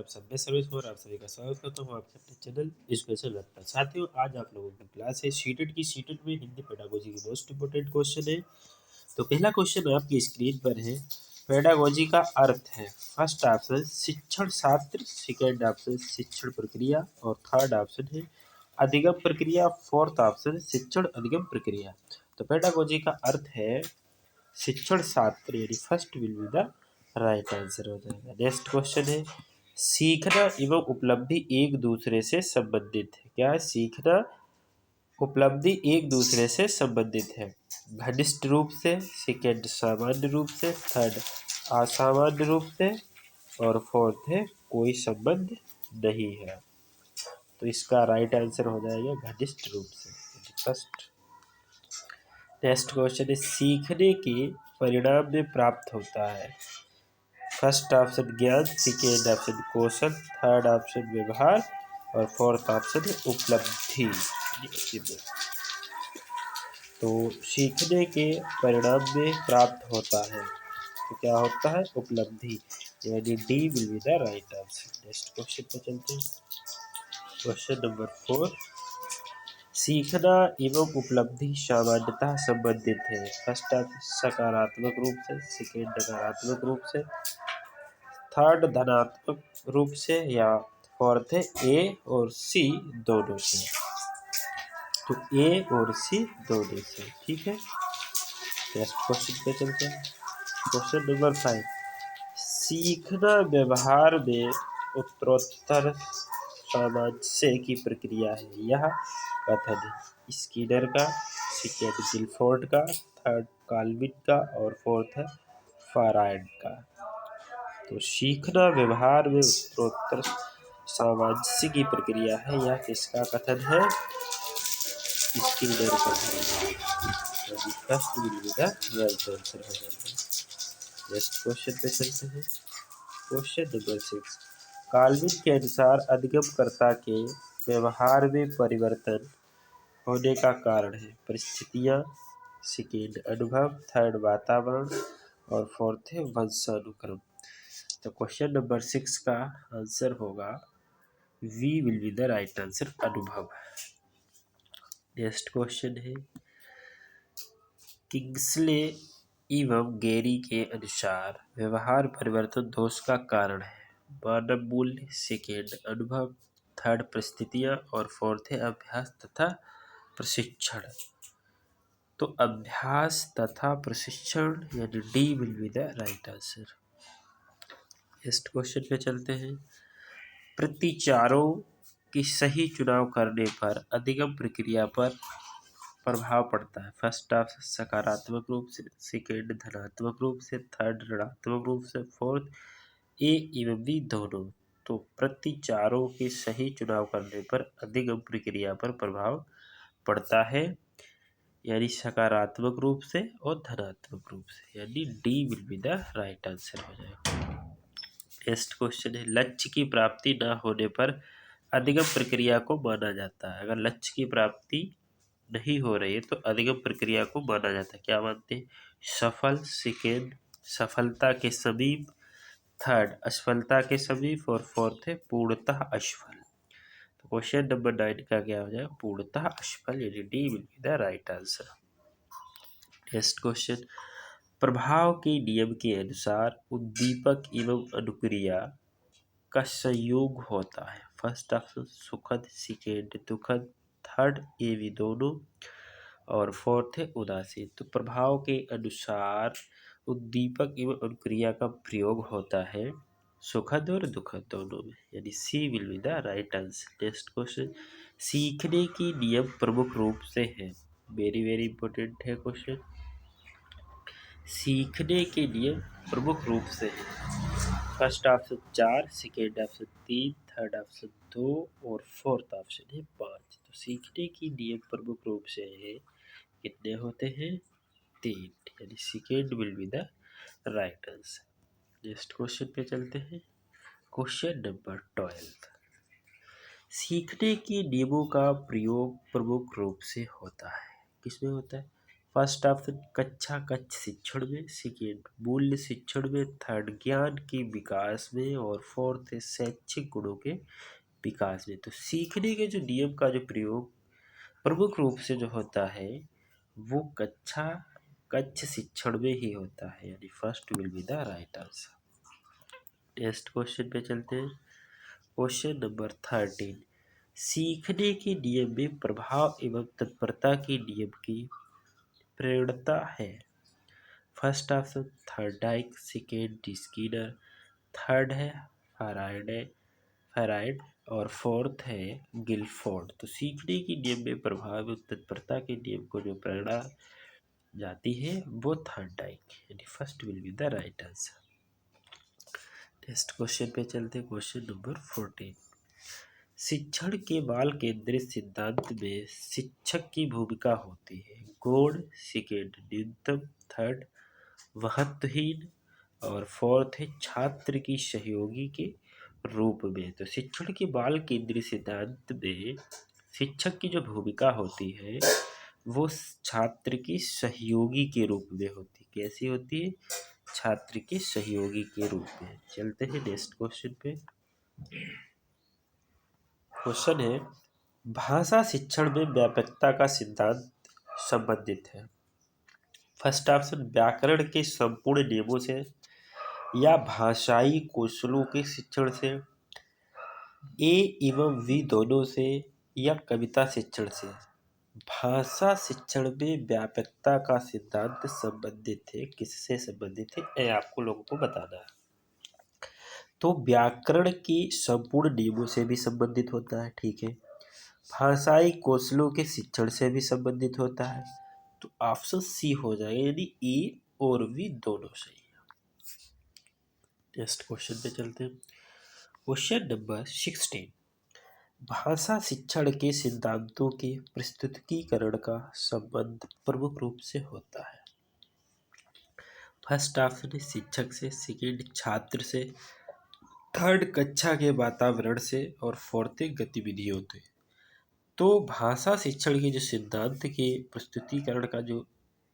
Option में service for आप सभी का स्वागत करता हूँ आपके अपने चैनल एजुकेशन लर्न पर। साथियों, आज आप लोगों की क्लास है सीटेट की। सीटेट में हिंदी पेडागोजी की मोस्ट इंपोर्टेंट क्वेश्चन है। तो पहला क्वेश्चन आपकी स्क्रीन पर है। पेडागोजी का अर्थ है फर्स्ट ऑप्शन शिक्षण शास्त्र, सेकेंड ऑप्शन शिक्षण प्रक्रिया और थर्ड ऑप्शन है अधिगम प्रक्रिया, फोर्थ ऑप्शन शिक्षण अधिगम प्रक्रिया। तो पेडागोजी का अर्थ है शिक्षण शास्त्र, यानी first will be the right answer हो जाएगा। नेक्स्ट क्वेश्चन है सीखना एवं उपलब्धि एक दूसरे से संबंधित है। क्या है? सीखना उपलब्धि एक दूसरे से संबंधित है। घनिष्ठ रूप से, सेकेंड सामान्य रूप से, थर्ड असामान्य रूप से और फोर्थ है कोई संबंध नहीं है। तो इसका राइट आंसर हो जाएगा घनिष्ठ रूप से, फर्स्ट। नेक्स्ट क्वेश्चन है सीखने के परिणाम में प्राप्त होता है। फर्स्ट ऑप्शन ज्ञान, सेकेंड ऑप्शन कौशल, थर्ड ऑप्शन व्यवहार और फोर्थ ऑप्शन उपलब्धि। तो सीखने के परिणाम में प्राप्त होता है तो क्या होता है? उपलब्धि, यानी D will be the right answer. Next question पे चलते हैं। क्वेश्चन नंबर 4, सीखना एवं उपलब्धि सामान्यतः संबंधित है। फर्स्ट ऑप्शन सकारात्मक रूप से, सेकेंड नकारात्मक रूप से, थर्ड धनात्मक रूप से या फोर्थ है ए और सी दोनों से। तो ए और सी दोनों से, ठीक है। नेक्स्ट क्वेश्चन पे चलते हैं। क्वेश्चन नंबर 5, सीखना व्यवहार में उत्तरोत्तर सामंजस्य की प्रक्रिया है। यह कथन है स्किनर का, सेकेंड गिलफोर्ड का, थर्ड काल्विन का और फोर्थ है फरायड का। तो सीखना व्यवहार में उत्तरोत्तर सामंजस्य की प्रक्रिया है, यह किसका कथन है? स्किनर का है। First will be the right answer हो जाएगा। नेक्स्ट क्वेश्चन पे चलते हैं। क्वेश्चन नंबर 6, काल्विन के अनुसार अधिगमकर्ता के व्यवहार में परिवर्तन होने का कारण है परिस्थितियां, सेकेंड अनुभव, थर्ड वातावरण और फोर्थ है वंशानुक्रम। तो क्वेश्चन नंबर 6 का आंसर होगा we will be the right answer, Anubhav. Next question है किंग्सले एवं गेरी के अनुसार व्यवहार परिवर्तन दोष का कारण है मानव मूल्य, सेकेंड अनुभव, थर्ड परिस्थितियां और फोर्थ है अभ्यास तथा प्रशिक्षण। तो अभ्यास तथा प्रशिक्षण, यानी D will be the right answer. Next question पे चलते हैं। प्रतिचारों की सही चुनाव करने पर अधिगम प्रक्रिया पर प्रभाव पड़ता है। फर्स्ट ऑप्शन सकारात्मक रूप से, सेकेंड धनात्मक रूप से, थर्ड ऋणात्मक रूप से, फोर्थ ए एवं बी दोनों। तो प्रतिचारों के सही चुनाव करने पर अधिगम प्रक्रिया पर प्रभाव पड़ता है, यानी सकारात्मक रूप से और धनात्मक रूप से, यानी D will be the right answer हो जाएगा। नेक्स्ट क्वेश्चन है लक्ष्य की प्राप्ति न होने पर अधिगम प्रक्रिया को माना जाता है। अगर लक्ष्य की प्राप्ति नहीं हो रही है तो अधिगम प्रक्रिया को माना जाता है। क्या मानते हैं? सफल, सेकेंड सफलता के समीप, थर्ड असफलता के समीप और फोर्थ है पूर्णतः असफल। तो क्वेश्चन नंबर 9 का क्या हो जाएगा? पूर्णतः असफल, यानी D will be the right answer. Next question, प्रभाव के नियम के अनुसार उद्दीपक एवं अनुक्रिया का संयोग होता है। फर्स्ट ऑप्शन सुखद, सेकेंड दुखद, थर्ड ए भी दोनों और फोर्थ है उदासीन। तो प्रभाव के अनुसार उद्दीपक एवं अनुक्रिया का प्रयोग होता है सुखद और दुखद दोनों में, यानी C will be the right answer. Next question, सीखने की नियम प्रमुख रूप से है। वेरी वेरी इंपॉर्टेंट है क्वेश्चन। सीखने के नियम प्रमुख रूप से है। First option 4, second option 3, third option 2 और फोर्थ ऑप्शन है 5। तो सीखने की नियम प्रमुख रूप से है, कितने होते हैं? 3, यानी second will be the right answer. Next question पे चलते हैं। क्वेश्चन नंबर 12, सीखने के नियमों का प्रयोग प्रमुख रूप से होता है। किसमें होता है? फर्स्ट ऑप्शन कक्षा कच्छ शिक्षण में, सेकेंड मूल्य शिक्षण में, थर्ड ज्ञान के विकास में और फोर्थ है शैक्षिक गुणों के विकास में। तो सीखने के जो नियम का जो प्रयोग प्रमुख रूप से जो होता है वो कक्षा कच्छ शिक्षण में ही होता है, यानी first will be the right answer. Next question पे चलते हैं। क्वेश्चन नंबर 13, सीखने के नियम में प्रभाव एवं तत्परता के नियम की प्रेरणता है। First option Thorndike, second Skinner, third है फेराइड और फोर्थ है गिलफोर्ड। तो सीखने के नियम में प्रभाव एवं तत्परता के नियम को जो प्रेरणा जाती है वो थर्डाइक, यानी first will be the right answer. Next question पे चलते हैं। क्वेश्चन नंबर 14, शिक्षण के बाल केंद्रित सिद्धांत में शिक्षक की भूमिका होती है। गुण, सेकेंड न्यूनतम, थर्ड महत्वहीन और फोर्थ है छात्र की सहयोगी के रूप में। तो शिक्षण के बाल केंद्रित सिद्धांत में शिक्षक की जो भूमिका होती है वो छात्र की सहयोगी के रूप में होती है। कैसी होती है? छात्र के सहयोगी के रूप में। चलते हैं नेक्स्ट क्वेश्चन पे। क्वेश्चन है, भाषा शिक्षण में व्यापकता का सिद्धांत संबंधित है। फर्स्ट ऑप्शन व्याकरण के संपूर्ण नियमों से या भाषाई कौशलों के शिक्षण से, ए एवं वी दोनों से या कविता शिक्षण से। भाषा शिक्षण में व्यापकता का सिद्धांत संबंधित है, किससे संबंधित है ये आपको लोगों को बताना है। तो व्याकरण की संपूर्ण नियमों से भी संबंधित होता है, ठीक है। भाषाई कौशलों के शिक्षण से भी संबंधित होता है, तो ऑप्शन सी हो जाएगा, यानी ए और वी दोनों सही है। नेक्स्ट क्वेश्चन पे चलते हैं। क्वेश्चन नंबर 16, भाषा शिक्षण के सिद्धांतों के प्रस्तुतिकरण का संबंध प्रमुख रूप से होता है। फर्स्ट ऑप्शन है शिक्षक से, सेकेंड छात्र से, थर्ड कक्षा के वातावरण से और फोर्थ गतिविधियों से। तो भाषा शिक्षण के जो सिद्धांत के प्रस्तुतिकरण का जो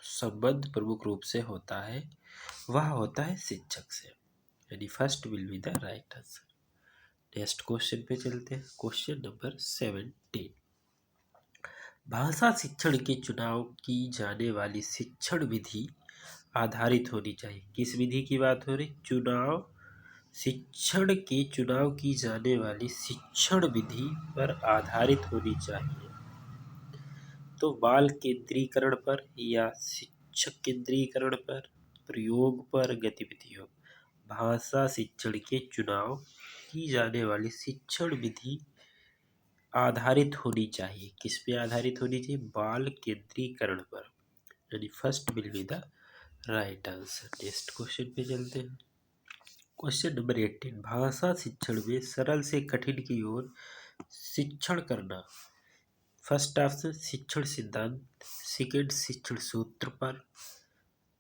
संबंध प्रमुख रूप से होता है वह होता है शिक्षक से, यानी first will be the right answer. Next question पे चलते हैं। क्वेश्चन नंबर 17, भाषा शिक्षण के चुनाव की जाने वाली शिक्षण विधि आधारित होनी चाहिए। किस विधि की बात हो रही? शिक्षण के चुनाव की जाने वाली शिक्षण विधि पर आधारित होनी चाहिए। तो बाल केंद्रीकरण पर या शिक्षक केंद्रीकरण पर, प्रयोग पर, गतिविधियों। भाषा शिक्षण के चुनाव की जाने वाली शिक्षण विधि आधारित होनी चाहिए। किस पे आधारित होनी चाहिए? बाल केंद्रीकरण पर, यानी first will be the right answer. Next question पे चलते हैं। क्वेश्चन नंबर 18, भाषा शिक्षण में सरल से कठिन की ओर शिक्षण करना। फर्स्ट ऑप्शन शिक्षण सिद्धांत, सेकेंड शिक्षण सूत्र पर,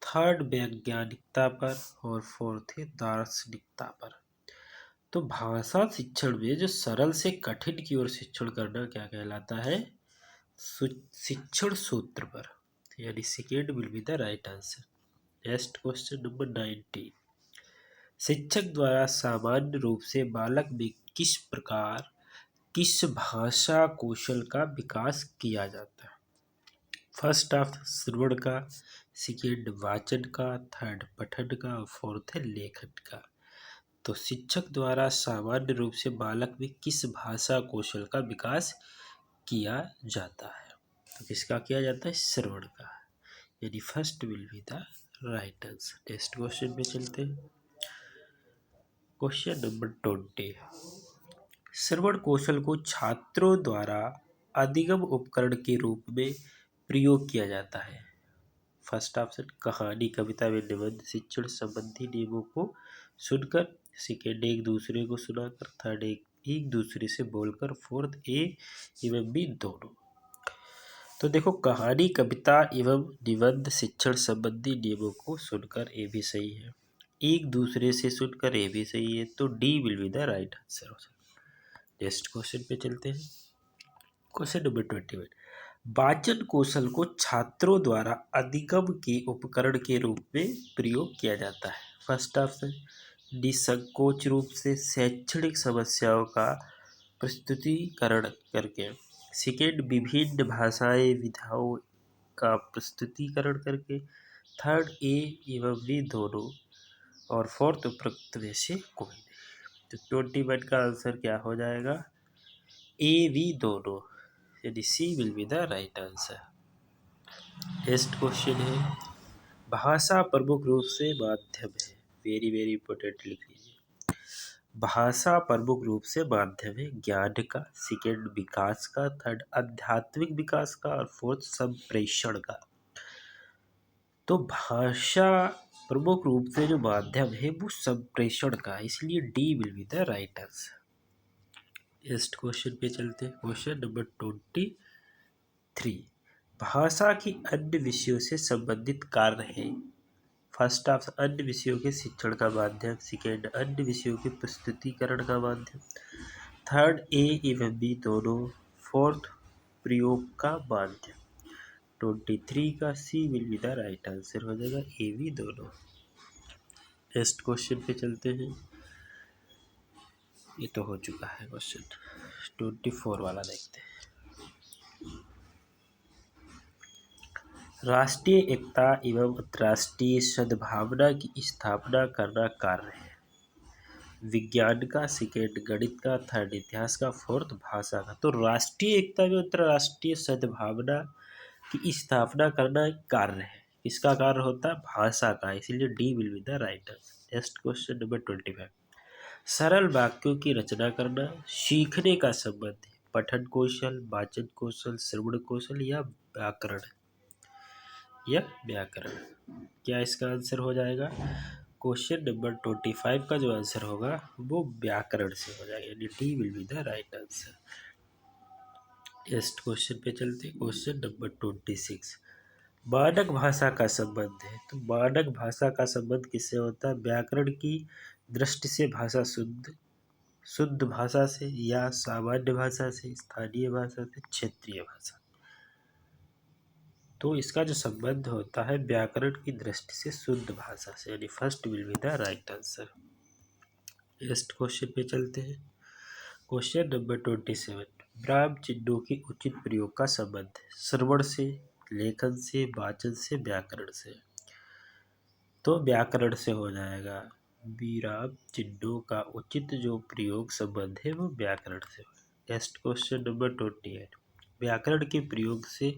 थर्ड वैज्ञानिकता पर और फोर्थ है दार्शनिकता पर। तो भाषा शिक्षण में जो सरल से कठिन की ओर शिक्षण करना क्या कहलाता है? शिक्षण सूत्र पर, यानी second will be the right answer. Next question number 19, शिक्षक द्वारा सामान्य रूप से बालक में किस भाषा कौशल का विकास किया जाता है? फर्स्ट ऑफ श्रवण का, सेकेंड वाचन का, थर्ड पठन का और फोर्थ है लेखन का। तो शिक्षक द्वारा सामान्य रूप से बालक में किस भाषा कौशल का विकास किया जाता है? तो किसका किया जाता है? श्रवण का, यानी first will be the right answer. Next question पे चलते हैं। क्वेश्चन नंबर 20, श्रवण कौशल को छात्रों द्वारा अधिगम उपकरण के रूप में प्रयोग किया जाता है। फर्स्ट ऑप्शन कहानी, कविता व निबंध शिक्षण संबंधी नियमों को सुनकर, सेकेंड एक दूसरे को सुनाकर, थर्ड एक दूसरे से बोलकर, फोर्थ ए एवं बी दोनों। तो देखो कहानी, कविता एवं निबंध शिक्षण संबंधी नियमों को सुनकर, ए भी सही है। एक दूसरे से सुनकर, ए भी सही है। तो D will be the right answer हो सकता है। नेक्स्ट क्वेश्चन पे चलते हैं। क्वेश्चन नंबर 21, वाचन कौशल को छात्रों द्वारा अधिगम के उपकरण के रूप में प्रयोग किया जाता है। फर्स्ट ऑप्शन, निसंकोच रूप से शैक्षणिक समस्याओं का प्रस्तुतिकरण करके। सेकेंड, विभिन्न भाषाएं विधाओं का प्रस्तुतिकरण करके। थर्ड, ए एवं बी दोनों। और फोर्थ, उपरोक्त में से कोई नहीं। तो 21 का आंसर क्या हो जाएगा? ए बी दोनों, यानी C will be the right answer. Next question है, भाषा प्रमुख रूप से माध्यम है। वेरी वेरी इंपॉर्टेंट लिख लीजिए। भाषा प्रमुख रूप से माध्यम है ज्ञान का, सेकेंड विकास का, थर्ड आध्यात्मिक विकास का, और फोर्थ संप्रेषण का। तो भाषा प्रमुख रूप से जो माध्यम है वो संप्रेषण का, इसलिए D will be the right answer. Next question पे चलते हैं। क्वेश्चन नंबर 23, भाषा की अन्य विषयों से संबंधित कार्य है। फर्स्ट ऑप्शन, अन्य विषयों के शिक्षण का माध्यम। सेकेंड, अन्य विषयों के प्रस्तुतिकरण का माध्यम। थर्ड, ए एवं बी दोनों। फोर्थ, प्रयोग का माध्यम। 23 का C will be the right answer हो जाएगा, ए बी दोनों। नेक्स्ट क्वेश्चन पे चलते हैं। ये तो हो चुका है क्वेश्चन, 24 वाला देखते हैं। राष्ट्रीय एकता एवं अंतर्राष्ट्रीय सद्भावना की स्थापना करना कार्य है। विज्ञान का, सेकेंड गणित का, थर्ड इतिहास का, फोर्थ भाषा का। तो राष्ट्रीय एकता एवं अंतर्राष्ट्रीय सद्भावना की स्थापना करना एक कार्य है। किसका कार्य होता है? भाषा का, इसीलिए D will be the right answer. Next question number 25, सरल वाक्यों की रचना करना सीखने का संबंध है। पठन कौशल, वाचन कौशल, श्रवण कौशल या व्याकरण, या व्याकरण। क्या इसका आंसर हो जाएगा? क्वेश्चन नंबर 25 का जो आंसर होगा वो व्याकरण से हो जाएगा, यानी D will be the right answer. Next question पे चलते हैं। क्वेश्चन नंबर 26, मानक भाषा का संबंध है। तो मानक भाषा का संबंध किससे होता है? व्याकरण की दृष्टि से भाषा शुद्ध भाषा से, या सामान्य भाषा से, स्थानीय भाषा से, क्षेत्रीय भाषा। तो इसका जो संबंध होता है व्याकरण की दृष्टि से शुद्ध भाषा से, यानी first will be the right answer. Next question पे चलते हैं। क्वेश्चन नंबर 27, विराम चिन्हों के उचित प्रयोग का संबंध है। श्रवण से, लेखन से, वाचन से, व्याकरण से। तो व्याकरण से हो जाएगा। विराम चिन्हों का उचित जो प्रयोग संबंध है वो व्याकरण से। नेक्स्ट क्वेश्चन नंबर 28, व्याकरण के प्रयोग से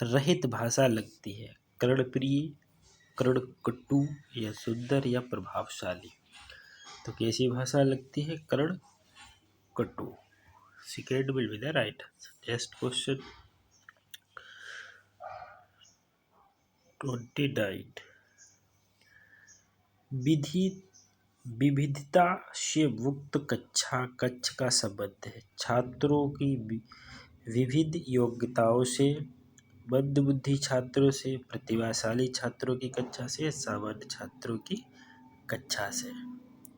रहित भाषा लगती है। कर्णप्रिय, कर्णकटु, या सुंदर, या प्रभावशाली। तो कैसी भाषा लगती है? कर्णकटु। Second will be the right answer. Next question 29, विविधता से मुक्त कक्ष का संबंध है। छात्रों की विविध योग्यताओं से, मंदबुद्धि छात्रों से, प्रतिभाशाली छात्रों की कक्षा से, सामान्य छात्रों की कक्षा से।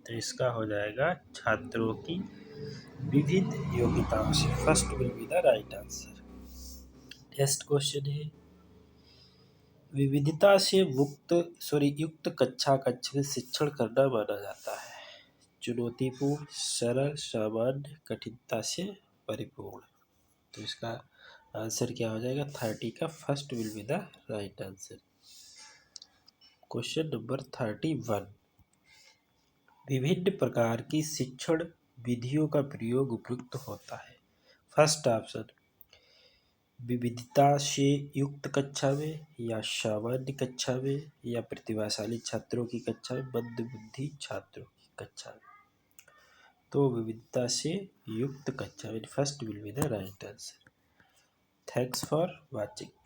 तो इसका हो जाएगा छात्रों की विविध योग्यताओं से। First will be the right answer. Next question है, विविधता से युक्त कक्ष में शिक्षण करना माना जाता है। चुनौतीपूर्ण, सरल, सामान्य, कठिनता से परिपूर्ण। तो इसका आंसर क्या हो जाएगा? 30 का first will be the right answer. Question number 31, विभिन्न प्रकार की शिक्षण विधियों का प्रयोग उपयुक्त होता है। फर्स्ट ऑप्शन, विविधता से युक्त कक्षा में, या सामान्य कक्षा में, या प्रतिभाशाली छात्रों की कक्षा में, मंदबुद्धि छात्रों की कक्षा में। तो विविधता से युक्त कक्षा में, first will be the right answer. Thanks for watching.